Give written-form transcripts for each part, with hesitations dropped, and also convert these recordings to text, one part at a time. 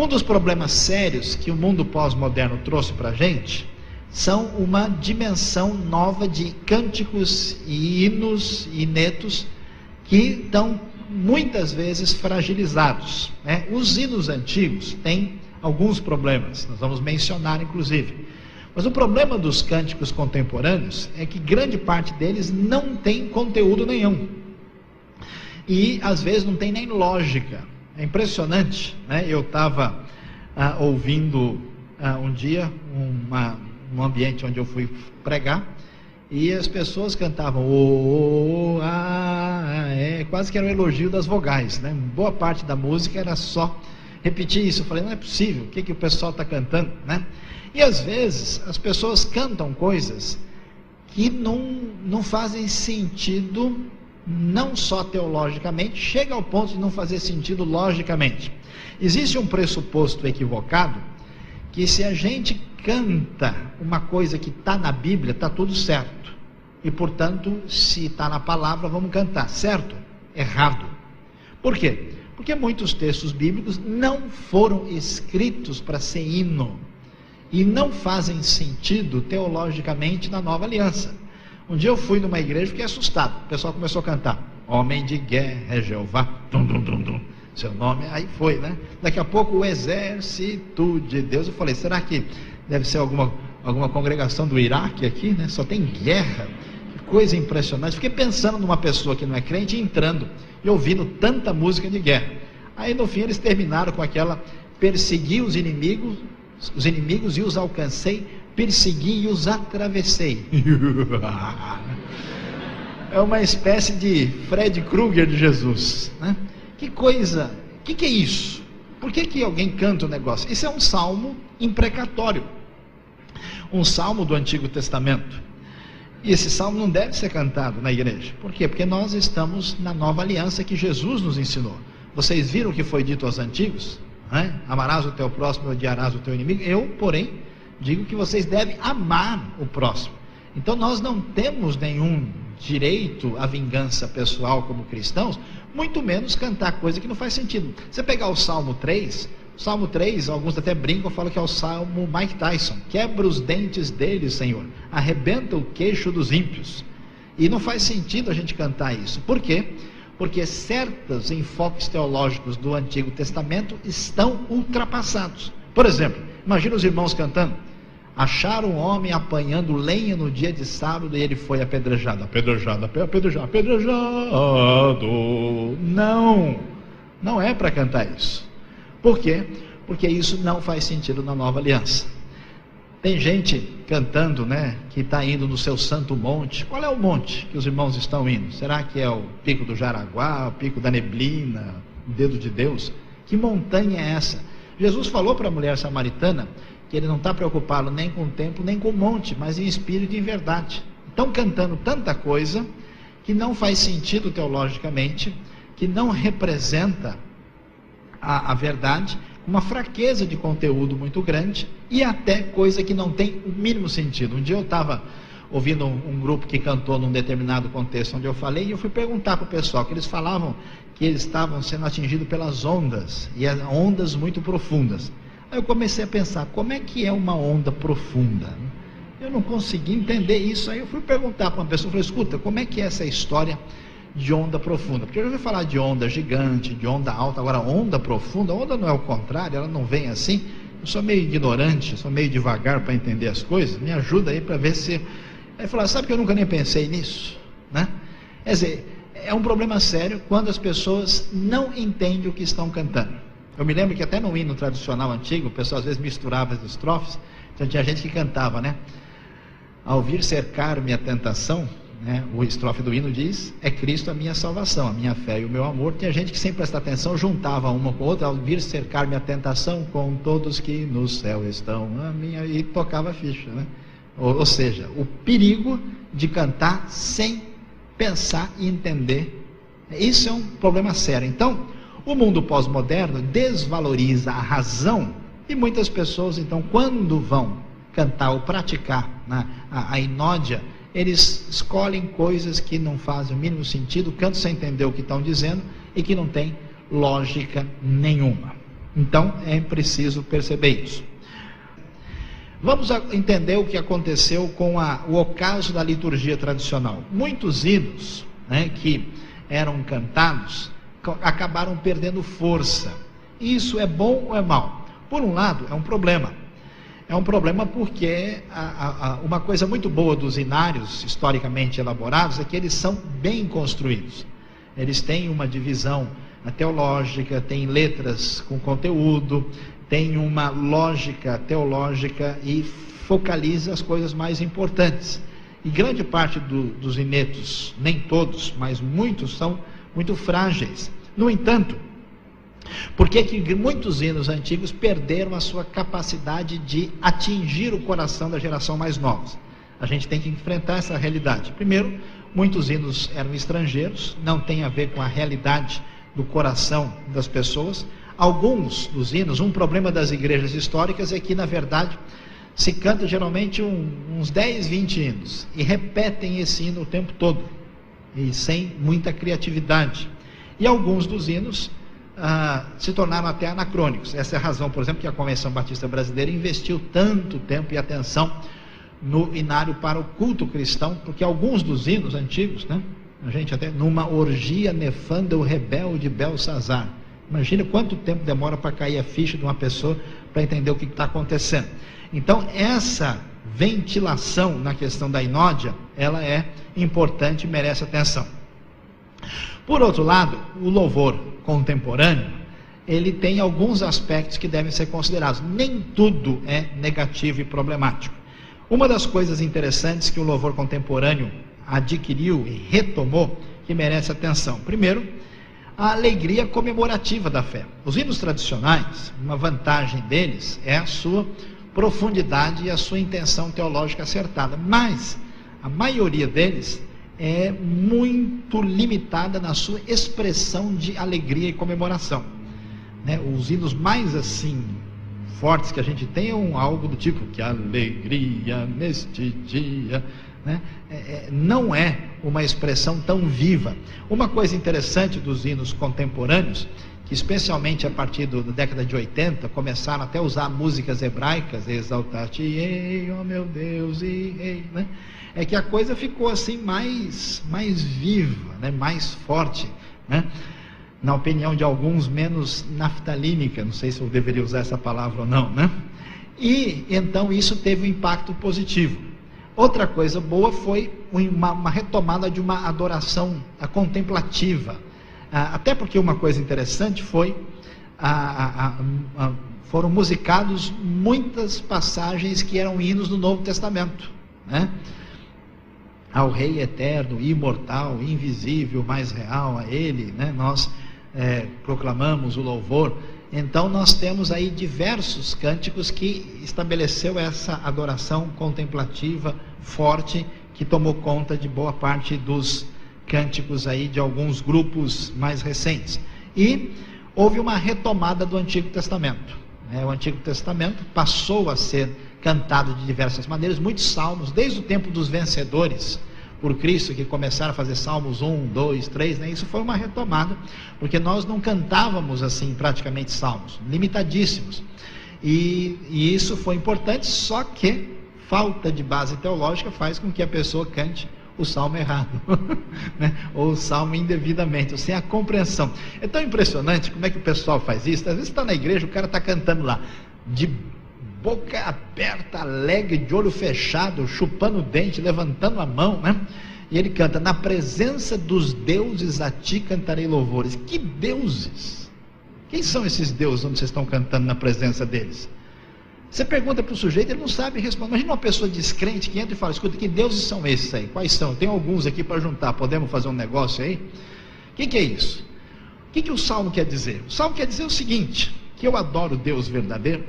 Um dos problemas sérios que o mundo pós-moderno trouxe para a gente são uma dimensão nova de cânticos e hinos e netos que estão muitas vezes fragilizados, né? Os hinos antigos têm alguns problemas, nós vamos mencionar inclusive, mas o problema dos cânticos contemporâneos é que grande parte deles não tem conteúdo nenhum e às vezes não tem nem lógica. É impressionante, né? Eu estava ouvindo um dia um ambiente onde eu fui pregar, e as pessoas cantavam quase que era um elogio das vogais, né? Boa parte da música era só repetir isso. Eu falei, não é possível, o que o pessoal está cantando, né? E às vezes as pessoas cantam coisas que não fazem sentido, não só teologicamente, chega ao ponto de não fazer sentido logicamente. Existe um pressuposto equivocado, que se a gente canta uma coisa que está na Bíblia, está tudo certo. E portanto, se está na palavra, vamos cantar, certo? Errado. Por quê? Porque muitos textos bíblicos não foram escritos para ser hino, e não fazem sentido teologicamente na nova aliança. Um dia eu fui numa igreja e fiquei assustado, o pessoal começou a cantar, homem de guerra é Jeová, dum, dum, dum, dum. Seu nome, aí foi, né? Daqui a pouco o exército de Deus. Eu falei, será que deve ser alguma congregação do Iraque aqui, né? Só tem guerra, que coisa impressionante. Fiquei pensando numa pessoa que não é crente entrando e ouvindo tanta música de guerra. Aí no fim eles terminaram com aquela, persegui os inimigos e os alcancei, persegui e os atravessei. É uma espécie de Fred Krueger de Jesus, né? Que coisa, o que é isso? Por que alguém canta o negócio? Isso é um salmo imprecatório, um salmo do Antigo Testamento, e esse salmo não deve ser cantado na igreja. Por quê? Porque nós estamos na nova aliança que Jesus nos ensinou. Vocês viram o que foi dito aos antigos, né? Amarás o teu próximo e odiarás o teu inimigo. Eu, porém, digo que vocês devem amar o próximo. Então nós não temos nenhum direito à vingança pessoal como cristãos, muito menos cantar coisa que não faz sentido. Você pegar o Salmo 3, alguns até brincam, falam que é o Salmo Mike Tyson, quebra os dentes deles, Senhor, arrebenta o queixo dos ímpios, e não faz sentido a gente cantar isso. Por quê? Porque certos enfoques teológicos do Antigo Testamento estão ultrapassados. Por exemplo, imagina os irmãos cantando, acharam um homem apanhando lenha no dia de sábado e ele foi apedrejado. Apedrejado. Não é para cantar isso. Por quê? Porque isso não faz sentido na nova aliança. Tem gente cantando, né, que está indo no seu santo monte. Qual é o monte que os irmãos estão indo? Será que é o Pico do Jaraguá, o Pico da Neblina, o Dedo de Deus? Que montanha é essa? Jesus falou para a mulher samaritana que ele não está preocupado nem com o templo, nem com o monte, mas em espírito e em verdade. Estão cantando tanta coisa que não faz sentido teologicamente, que não representa a verdade, uma fraqueza de conteúdo muito grande, e até coisa que não tem o mínimo sentido. Um dia eu estava ouvindo um grupo que cantou num determinado contexto onde eu falei, e eu fui perguntar para o pessoal, que eles falavam que eles estavam sendo atingidos pelas ondas, e ondas muito profundas. Aí eu comecei a pensar, como é que é uma onda profunda? Eu não consegui entender isso. Aí eu fui perguntar para uma pessoa, falei, escuta, como é que é essa história de onda profunda? Porque eu já ouvi falar de onda gigante, de onda alta, agora onda profunda, onda não é o contrário, ela não vem assim. Eu sou meio ignorante, sou meio devagar para entender as coisas, me ajuda aí para ver se... Aí ele falou, sabe que eu nunca nem pensei nisso, né? Quer dizer, é um problema sério quando as pessoas não entendem o que estão cantando. Eu me lembro que até no hino tradicional antigo, o pessoal às vezes misturava as estrofes, então tinha gente que cantava, né? Ao vir cercar-me a tentação, né? O estrofe do hino diz, é Cristo a minha salvação, a minha fé e o meu amor. Tinha gente que sem prestar atenção juntava uma com a outra, ao vir cercar-me a tentação com todos que no céu estão, e tocava a ficha, né? Ou seja, o perigo de cantar sem pensar e entender. Isso é um problema sério. Então, o mundo pós-moderno desvaloriza a razão, e muitas pessoas, então, quando vão cantar ou praticar, né, a inódia, eles escolhem coisas que não fazem o mínimo sentido, cantam sem entender o que estão dizendo e que não tem lógica nenhuma. Então é preciso perceber isso. Vamos entender o que aconteceu com o ocaso da liturgia tradicional. Muitos hinos, né, que eram cantados acabaram perdendo força. Isso é bom ou é mal? Por um lado, é um problema. É um problema porque uma coisa muito boa dos hinários historicamente elaborados é que eles são bem construídos. Eles têm uma divisão teológica, têm letras com conteúdo, tem uma lógica teológica e focaliza as coisas mais importantes. E grande parte dos inetos, nem todos, mas muitos são muito frágeis. No entanto, por que muitos hinos antigos perderam a sua capacidade de atingir o coração da geração mais nova? A gente tem que enfrentar essa realidade. Primeiro, muitos hinos eram estrangeiros, não tem a ver com a realidade do coração das pessoas. Alguns dos hinos, um problema das igrejas históricas é que, na verdade, se canta geralmente uns 10, 20 hinos, e repetem esse hino o tempo todo, e sem muita criatividade. E alguns dos hinos se tornaram até anacrônicos. Essa é a razão, por exemplo, que a Convenção Batista Brasileira investiu tanto tempo e atenção no hinário para o culto cristão, porque alguns dos hinos antigos, né, a gente até numa orgia nefanda o rebelde Belsazar. Imagina quanto tempo demora para cair a ficha de uma pessoa para entender o que está acontecendo. Então, essa ventilação na questão da inódia, ela é importante e merece atenção. Por outro lado, o louvor contemporâneo, ele tem alguns aspectos que devem ser considerados. Nem tudo é negativo e problemático. Uma das coisas interessantes que o louvor contemporâneo adquiriu e retomou, que merece atenção. Primeiro, a alegria comemorativa da fé. Os hinos tradicionais, uma vantagem deles é a sua profundidade e a sua intenção teológica acertada, mas a maioria deles é muito limitada na sua expressão de alegria e comemoração, né? Os hinos mais assim fortes que a gente tem é algo do tipo que alegria neste dia, né? Não é uma expressão tão viva. Uma coisa interessante dos hinos contemporâneos, que especialmente a partir da década de 80 começaram até a usar músicas hebraicas, exaltar-te, ei, ó meu Deus, né? É que a coisa ficou assim mais viva, né? Mais forte, né? Na opinião de alguns, menos naftalínica, não sei se eu deveria usar essa palavra ou não, né? E então isso teve um impacto positivo. Outra coisa boa foi uma retomada de uma adoração contemplativa. Até porque uma coisa interessante foi foram musicados muitas passagens que eram hinos do Novo Testamento, né? Ao Rei eterno, imortal, invisível, mais real, a Ele, né? Nós proclamamos o louvor. Então nós temos aí diversos cânticos que estabeleceu essa adoração contemplativa forte, que tomou conta de boa parte dos cânticos aí de alguns grupos mais recentes. E houve uma retomada do Antigo Testamento, né? O Antigo Testamento passou a ser cantado de diversas maneiras, muitos salmos, desde o tempo dos vencedores por Cristo, que começaram a fazer salmos 1, 2, 3, né? Isso foi uma retomada, porque nós não cantávamos assim praticamente salmos, limitadíssimos, e isso foi importante, só que falta de base teológica faz com que a pessoa cante o salmo errado, né? Ou o salmo indevidamente, ou sem a compreensão. É tão impressionante como é que o pessoal faz isso. Às vezes está na igreja, o cara está cantando lá, de boca aberta, alegre, de olho fechado, chupando o dente, levantando a mão, né? E ele canta: na presença dos deuses a ti cantarei louvores. Que deuses? Quem são esses deuses onde vocês estão cantando na presença deles? Você pergunta para o sujeito, ele não sabe responder. Imagina uma pessoa descrente que entra e fala: escuta, que deuses são esses aí? Quais são? Tem alguns aqui para juntar, podemos fazer um negócio aí? O que é isso? O que o Salmo quer dizer? O Salmo quer dizer o seguinte: que eu adoro Deus verdadeiro,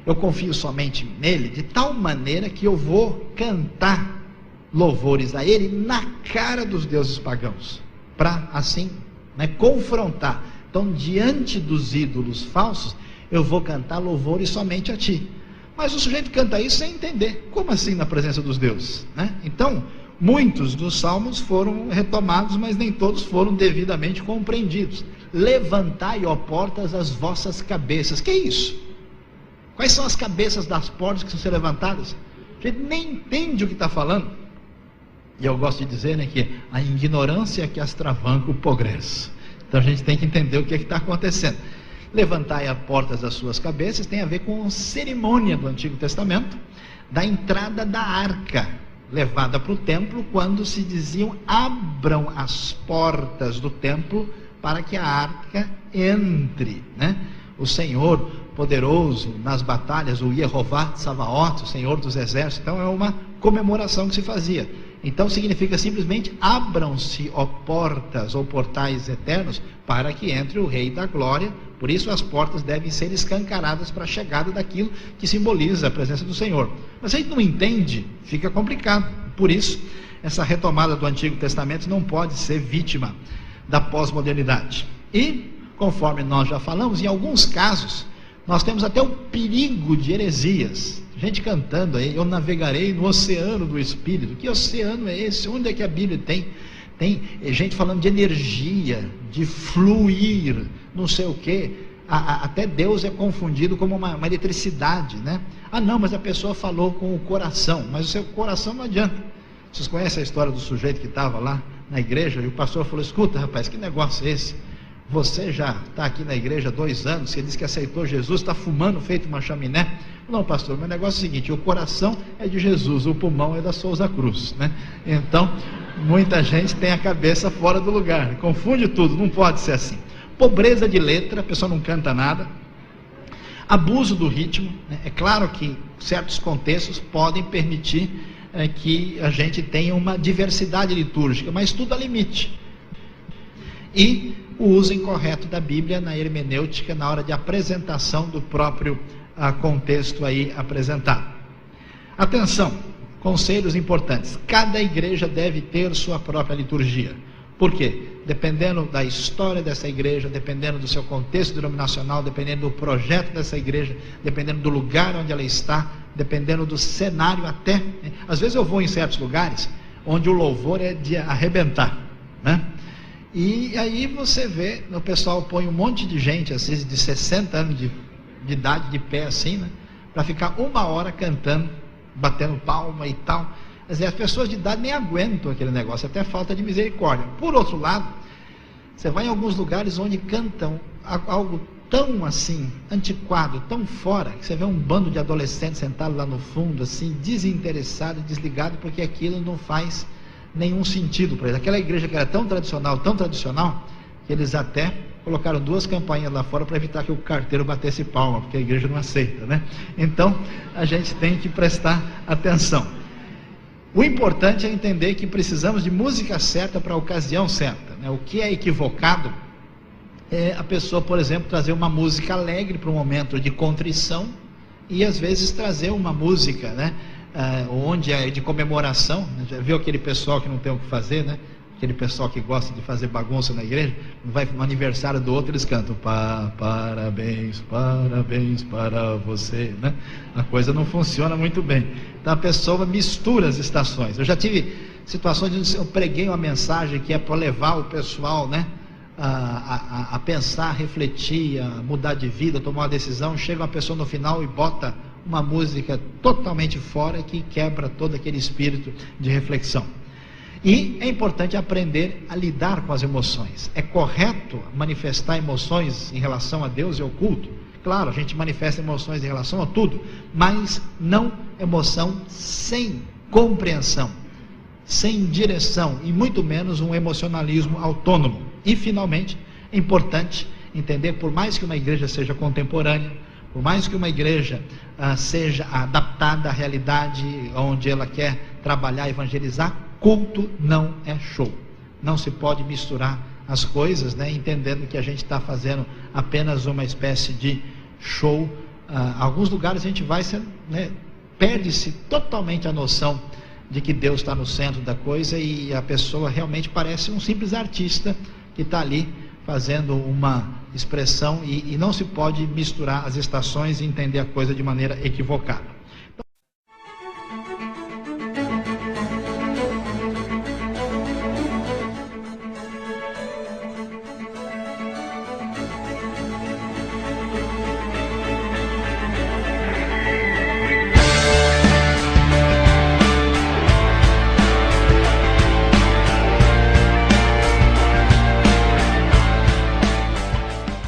eu confio somente nele, de tal maneira que eu vou cantar louvores a ele na cara dos deuses pagãos, para assim, né, confrontar. Então, diante dos ídolos falsos, eu vou cantar louvores somente a ti. Mas o sujeito canta isso sem entender. Como assim na presença dos deuses, né? Então, muitos dos salmos foram retomados, mas nem todos foram devidamente compreendidos. levantai, ó portas, as vossas cabeças. Que é isso? Quais são as cabeças das portas que vão ser levantadas? A gente nem entende o que está falando. E eu gosto de dizer, né, que a ignorância que astravanca o progresso. Então a gente tem que entender o que está acontecendo. Levantai as portas das suas cabeças tem a ver com a cerimônia do Antigo Testamento, da entrada da arca, levada para o templo, quando se diziam, abram as portas do templo, para que a arca entre, né? O Senhor poderoso nas batalhas, o Yehová Tsavaot, o Senhor dos exércitos. Então é uma comemoração que se fazia. Então significa simplesmente, abram-se, ó portas ou portais eternos, para que entre o Rei da Glória. Por isso as portas devem ser escancaradas para a chegada daquilo que simboliza a presença do Senhor. Mas a gente não entende, fica complicado. Por isso, essa retomada do Antigo Testamento não pode ser vítima da pós-modernidade. E, conforme nós já falamos, em alguns casos, nós temos até o perigo de heresias. Gente cantando aí, eu navegarei no oceano do Espírito. Que oceano é esse? Onde é que a Bíblia tem? Tem gente falando de energia, de fluir, não sei o quê. Até Deus é confundido como uma eletricidade, né? Ah não, mas a pessoa falou com o coração. Mas o seu coração não adianta. Vocês conhecem a história do sujeito que estava lá na igreja? E o pastor falou, escuta rapaz, que negócio é esse? Você já está aqui na igreja há 2 anos, você disse que aceitou Jesus, está fumando feito uma chaminé. Não pastor, meu negócio é o seguinte, o coração é de Jesus, o pulmão é da Souza Cruz, né? Então, muita gente tem a cabeça fora do lugar, confunde tudo, não pode ser assim. Pobreza de letra, a pessoa não canta nada. Abuso do ritmo, né? É claro que certos contextos podem permitir que a gente tenha uma diversidade litúrgica, mas tudo há limite. E o uso incorreto da Bíblia na hermenêutica, na hora de apresentação do próprio contexto aí apresentado. Atenção, conselhos importantes. Cada igreja deve ter sua própria liturgia. Por quê? Dependendo da história dessa igreja, dependendo do seu contexto denominacional, dependendo do projeto dessa igreja, dependendo do lugar onde ela está, dependendo do cenário até, né? Às vezes eu vou em certos lugares onde o louvor é de arrebentar, né? E aí você vê, o pessoal põe um monte de gente, às vezes de 60 anos de idade, de pé assim, né? Para ficar 1 hora cantando, batendo palma e tal. Mas as pessoas de idade nem aguentam aquele negócio, até falta de misericórdia. Por outro lado, você vai em alguns lugares onde cantam algo tão assim, antiquado, tão fora, que você vê um bando de adolescentes sentados lá no fundo, assim, desinteressado, desligado, porque aquilo não faz nenhum sentido para eles. Aquela igreja que era tão tradicional, que eles até colocaram 2 campainhas lá fora para evitar que o carteiro batesse palma, porque a igreja não aceita, né? Então, a gente tem que prestar atenção. O importante é entender que precisamos de música certa para a ocasião certa, né? O que é equivocado é a pessoa, por exemplo, trazer uma música alegre para um momento de contrição e às vezes trazer uma música, né? Onde é de comemoração, né? Já viu aquele pessoal que não tem o que fazer, né? Aquele pessoal que gosta de fazer bagunça na igreja, vai no aniversário do outro, eles cantam parabéns, parabéns para você, né? A coisa não funciona muito bem. Então a pessoa mistura as estações. Eu já tive situações onde eu preguei uma mensagem que é para levar o pessoal, né, a pensar, a refletir, a mudar de vida, tomar uma decisão. Chega uma pessoa no final e bota uma música totalmente fora que quebra todo aquele espírito de reflexão. E é importante aprender a lidar com as emoções. É correto manifestar emoções em relação a Deus e ao culto? Claro, a gente manifesta emoções em relação a tudo, mas não emoção sem compreensão, sem direção e muito menos um emocionalismo autônomo. E finalmente, é importante entender, por mais que uma igreja seja contemporânea, por mais que uma igreja seja adaptada à realidade onde ela quer trabalhar e evangelizar, culto não é show. Não se pode misturar as coisas, né, entendendo que a gente está fazendo apenas uma espécie de show. Alguns lugares a gente vai, né, perde-se totalmente a noção de que Deus está no centro da coisa e a pessoa realmente parece um simples artista que está ali fazendo uma expressão e não se pode misturar as estações e entender a coisa de maneira equivocada.